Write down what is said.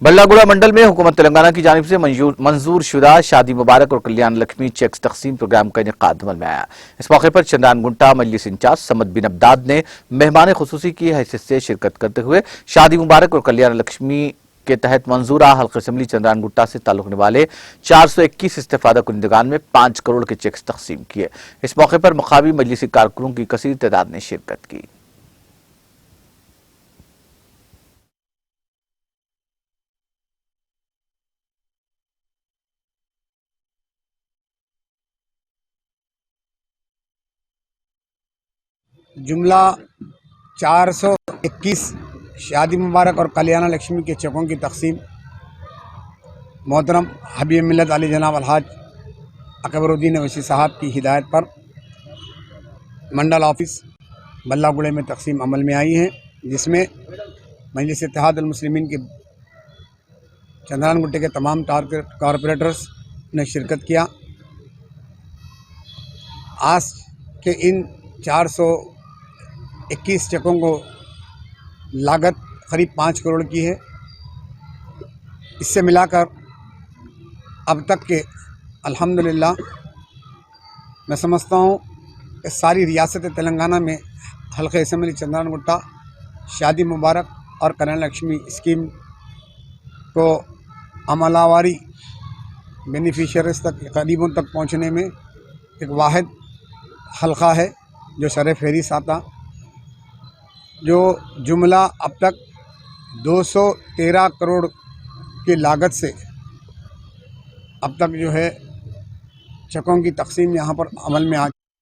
बल्लागुड़ा मंडल में हुकूमत तेलंगाना की जानिब से मंजूर शुदा शादी मुबारक और कल्याण लक्ष्मी चेक्स तकसीम प्रोग्राम का इनेकाद अमल में आया। इस मौके पर चंद्रान गुंटा मजलिस इंचार्ज समद बिन अब्दाद ने मेहमान खुसूसी की हैसियत से शिरकत करते हुए शादी मुबारक और कल्याण लक्ष्मी के तहत मंजूरा हल्का असम्बली चंद्रान गुट्टा से ताल्लुक रखने वाले 421 इस्तेफादा कुनिंदगान में 5 करोड़ के चेक्स तकसीम किए। इस मौके पर मकामी मजलिसी कारकुनों की कसीर तादाद ने शिरकत की। जुमला 421 शादी मुबारक और कल्याण लक्ष्मी के चेकों की तकसीम मोहतरम हबीब मिल्लत अली जनाब अलहाज अकबरुद्दीन वसी साहब की हिदायत पर मंडल ऑफिस बल्लागुड़े में तकसीम अमल में आई है, जिसमें मजलिस इत्तेहाद मुस्लिमीन के चंद्रान गुट्टे के तमाम कॉरपोरेटर्स ने शिरकत किया। आज के इन 421 चेकों को लागत करीब 5 करोड़ की है। इससे मिलाकर अब तक के अल्हम्दुलिल्लाह मैं समझता हूँ कि सारी रियासत तेलंगाना में हल्के असम्बली चंद्रान गुट्टा शादी मुबारक और कल्याण लक्ष्मी स्कीम को अमलावारी बेनिफिशियरीज तक करीबों तक पहुँचने में एक वाहिद हल्का है जो शरह फहरिस्त आता। जो जुमला अब तक 213 करोड़ की लागत से अब तक जो है चेकों की तकसीम यहाँ पर अमल में आ